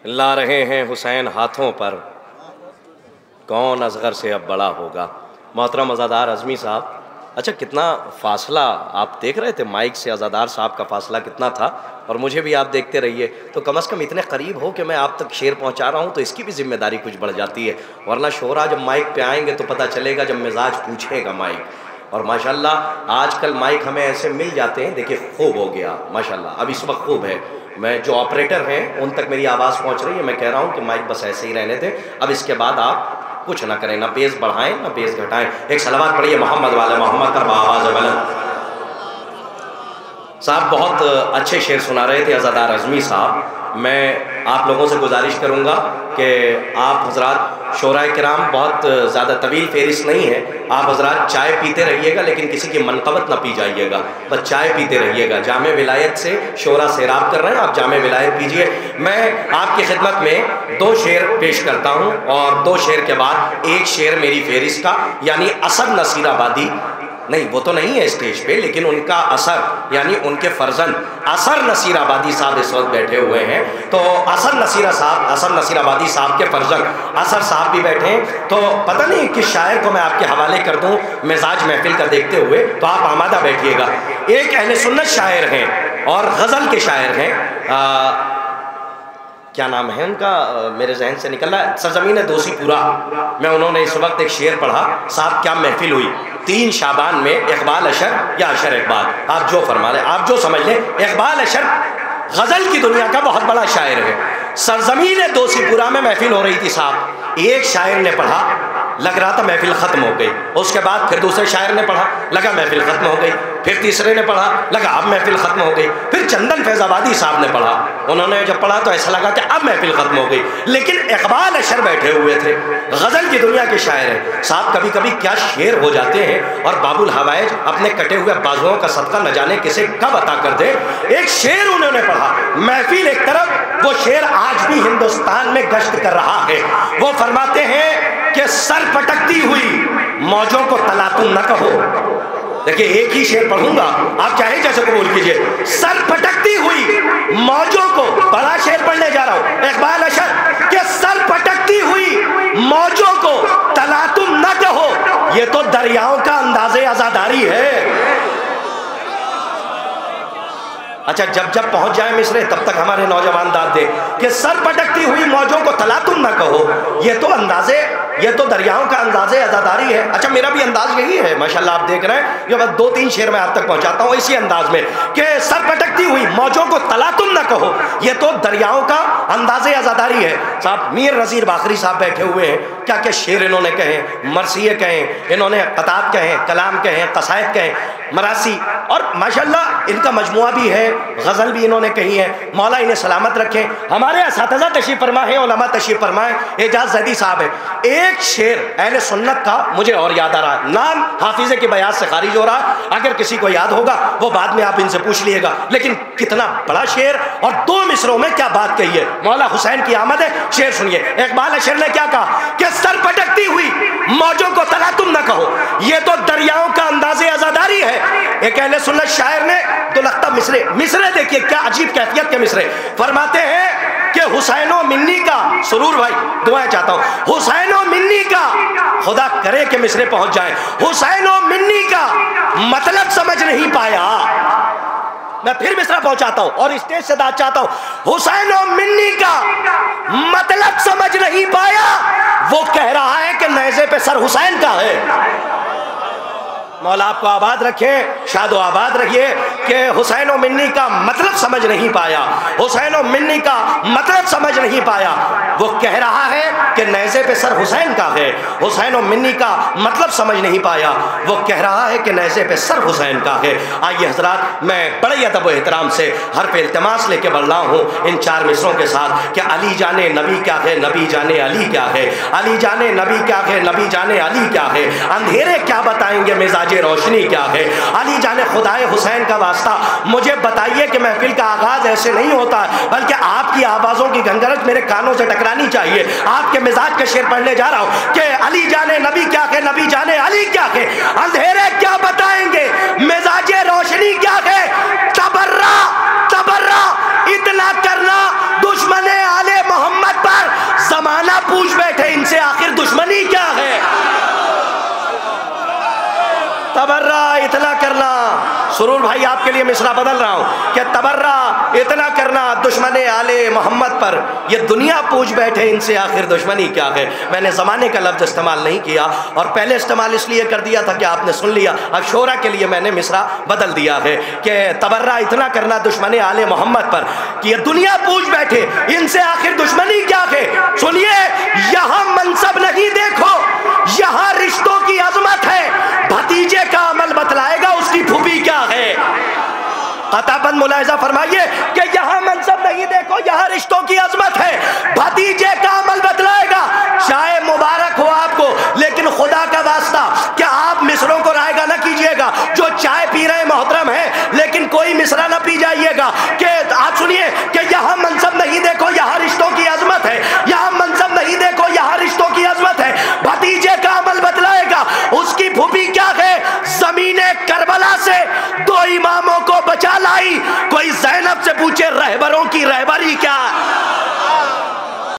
ला रहे हैं हुसैन हाथों पर, कौन असगर से अब बड़ा होगा। मोहतरम अज़ादार अज़मी साहब, अच्छा कितना फ़ासला आप देख रहे थे, माइक से अज़ादार साहब का फ़ासला कितना था, और मुझे भी आप देखते रहिए तो कम अज़ कम इतने करीब हो कि मैं आप तक शेर पहुंचा रहा हूं, तो इसकी भी जिम्मेदारी कुछ बढ़ जाती है। वरना शोरा जब माइक पे आएंगे तो पता चलेगा जब मिजाज पूछेगा माइक। और माशाल्लाह आजकल माइक हमें ऐसे मिल जाते हैं, देखिए खूब हो गया माशाल्लाह, अब इस वक्त खूब है। मैं जो ऑपरेटर हैं उन तक मेरी आवाज़ पहुंच रही है, मैं कह रहा हूं कि माइक बस ऐसे ही रहने दें, अब इसके बाद आप कुछ ना करें, ना बेस बढ़ाएं ना बेस घटाएं। एक सलावत पढ़िए मोहम्मद वाले मोहम्मद का आवाज़ बुलंद। साहब बहुत अच्छे शेर सुना रहे थे अज़ादार अज़मी साहब। मैं आप लोगों से गुजारिश करूंगा कि आप हजरात शोराए किराम, बहुत ज़्यादा तवील फेरिस्त नहीं है, आप हजरात चाय पीते रहिएगा लेकिन किसी की मनक़बत ना पी जाइएगा, बस चाय पीते रहिएगा। जामे विलायत से शोरा सैराब कर रहे हैं, आप जामे विलायत पीजिए। मैं आपकी खिदमत में 2 शेर पेश करता हूँ और 2 शेर के बाद एक शेर मेरी फेरिस्त का, यानी असद नसीराबादी, नहीं वो तो नहीं है स्टेज पे, लेकिन उनका असर यानी उनके फर्जंद असर नसीराबादी साहब इस वक्त बैठे हुए हैं, तो असर नसीराबादी साहब के फर्जंद असर साहब भी बैठे हैं। तो पता नहीं किस शायर को मैं आपके हवाले कर दूं मिजाज महफिल का देखते हुए, तो आप आमादा बैठिएगा। एक अहले सुन्नत शायर हैं और गज़ल के शायर हैं, क्या नाम है उनका, मेरे जहन से निकल रहा है, सरजमीन दोषीपुरा में उन्होंने इस वक्त एक शेर पढ़ा। साहब क्या महफिल हुई, 3 शाबान में इकबाल अशर या अशर इकबाल, आप जो फरमा लें, आप जो समझ लें। इकबाल अशर गज़ल की दुनिया का बहुत बड़ा शायर है। सरजमीन दोषीपुरा में महफिल हो रही थी साहब, एक शायर ने पढ़ा, लग रहा था महफिल ख़त्म हो गई, उसके बाद फिर दूसरे शायर ने पढ़ा, लगा महफिल ख़त्म हो गई, फिर तीसरे ने पढ़ा, लगा अब महफिल ख़त्म हो गई, फिर चंदन फैज़ाबादी साहब ने पढ़ा, उन्होंने जब पढ़ा तो ऐसा लगा कि अब महफिल ख़त्म हो गई। लेकिन इकबाल अशर बैठे हुए थे, गज़ल की दुनिया के शायर हैं साहब, कभी कभी क्या शेर हो जाते हैं, और बाबुल हवाइज अपने कटे हुए बाजुओं का सदका न जाने किसे कब अता कर दे। एक शेर उन्होंने पढ़ा, महफिल एक तरफ, वो शेर आज भी हिंदुस्तान में गश्त कर रहा है। वो फरमाते हैं कि सर पटकती हुई मौजों को तलातुम न कहो। देखिए एक ही शेर पढ़ूंगा, आप चाहे जैसे कबूल कीजिए। सर पटकती हुई मौजों को, बड़ा शेर पढ़ने जा रहा हूं, इकबाल अशर के सर पटकती हुई मौजों को तलातुम न कहो, ये तो दरियाओं का अंदाज़े आज़ादारी है। अच्छा जब जब पहुंच जाए मिसरे तब तक हमारे नौजवान दाद दे कि सर पटकती हुई मौजों को तलातुम ना कहो, ये तो अंदाजे, ये तो दरियाओं का अंदाजे अज़ादारी है। अच्छा मेरा भी अंदाज यही है माशाल्लाह, आप देख रहे हैं, ये बस 2-3 शेर मैं आप तक पहुंचाता हूँ इसी अंदाज में कि सर पटकती हुई मौजों को तलातुम ना कहो, ये तो दरियाओं का अंदाजे अज़ादारी है। साहब मीर नज़ीर बाखरी साहब बैठे हुए हैं, क्या क्या शेर इन्होंने कहे, मरसिए कहें, इन्होंने क़तात कहें, कलाम कहें, क़सायद कहें, मरासी, और माशाल्लाह इनका मजमुआ भी है, गज़ल भी इन्होंने कही है। मौला इन्हें सलामत रखें। हमारे असातिज़ा तशरीफ़ फरमा है, उलमा तशरीफ़ फरमाए, एजाज़ ज़ैदी साहब है। एक शेर अहले सुन्नत का मुझे और याद आ रहा है, नाम हाफिज़े की बयात से खारिज हो रहा है, अगर किसी को याद होगा वो बाद में आप इनसे पूछ लीजिएगा, लेकिन कितना बड़ा शेर, और 2 मिसरों में क्या बात कही है। मौला हुसैन की आमद है, शेर सुनिए। इकबाल अशर ने क्या कहा कि सर पटकती हुई मौजों को तलातुम न कहो, ये तो दरियाओं का अंदाज़े आज़ादारी है। एक अहले सुन्नत शायर ने तो लगता मिसरे देखिए क्या अजीब कैफियत के मिसरे फरमाते हैं कि हुसैनो मिन्नी का, सुरूर भाई दुआएं चाहता हूं, हुसैनो मिन्नी का, खुदा करे कि मिसरे पहुंच जाए, हुसैनो मिन्नी का मतलब समझ नहीं पाया। मैं फिर मिसरा पहुंचाता हूं और स्टेज से दाद चाहता हूं, हुसैनो मिन्नी का मतलब समझ नहीं पाया, वो कह रहा है कि नेज़े पे सर हुसैन का है। मौला आपको आबाद रखे, शादो आबाद रखिए कि हुसैन मिन्नी का मतलब समझ नहीं पाया, हुसैन मिन्नी का मतलब समझ नहीं पाया, वो कह रहा है कि नेज़े पे सर हुसैन का है। हुसैन मिन्नी का मतलब समझ नहीं पाया, वो कह रहा है कि नेज़े पे सर हुसैन का है। आइए हज़रात, मैं बड़े अदब व एहतराम से हर पे इल्तिमास लेके बढ़ रहा हूँ इन 4 मिसरों के साथ कि अली जाने नबी क्या है, नबी जाने अली क्या है, अली जाने नबी क्या है, नबी जाने अली क्या है, अंधेरे क्या बताएंगे मिजाज रोशनी क्या है, अली जाने खुदाए हुसैन का वास्ता मुझे बताइए कि महफिल का आगाज ऐसे नहीं होता, बल्कि आपकी आवाज़ों की गंगरज मेरे कानों से टकरानी चाहिए। आपके मिजाज के शेर पढ़ने जा रहा हूँ कि अली जाने नबी क्या है, नबी जाने अली क्या है, अंधेरे क्या बताएंगे मिजाज रोशनी क्या है, तबर्रा तबर्रा इतना करना दुश्मन आले मोहम्मद पर जमाना पूछ बैठे, इनसे आखिर दुश्मनी क्या है। तबर्रा इतना करना, सुरूर भाई आपके लिए मिसरा बदल रहा हूं कि तबर्रा इतना करना दुश्मन आले मोहम्मद पर, ये दुनिया पूछ बैठे इनसे आखिर दुश्मनी क्या है। मैंने ज़माने का लफ्ज़ इस्तेमाल नहीं किया और पहले इस्तेमाल इसलिए कर दिया था कि आपने सुन लिया, अब शोरा के लिए मैंने मिसरा बदल दिया है कि तबर्रा इतना करना दुश्मन आले मोहम्मद पर कि ये दुनिया पूछ बैठे इनसे आखिर दुश्मनी क्या है। सुनिए, यहाँ मनसब नहीं देखो, यहाँ रिश्तों की अजमत है। भतीजे का अमल बतलाएगा उसकी फूफी क्या है। कताबंद मुलाहिजा फरमाइए कि यहाँ मनसब नहीं देखो, यहाँ रिश्तों की अजमत है। भतीजे का अमल बतलाएगा। चाहे मुबारक हो आपको, लेकिन खुदा का वास्ता कि आप मिसरों को रायगा ना कीजिएगा। जो चाय पी रहे मोहतरम है, लेकिन कोई मिसरा ना पी जाइएगा। कि आप सुनिए कि यहाँ मनसब नहीं देखो, यहाँ रिश्तों की अजमत है। यहाँ मनसब नहीं देखो, यहाँ रिश्तों की अजमत है। भतीजे का अमल बतलाएगा उसकी फूफी क्या है। जमीने करबला से दो इमामों को बचा लाई, कोई ज़ैनब से पूछे रहबरों की रहबरी क्या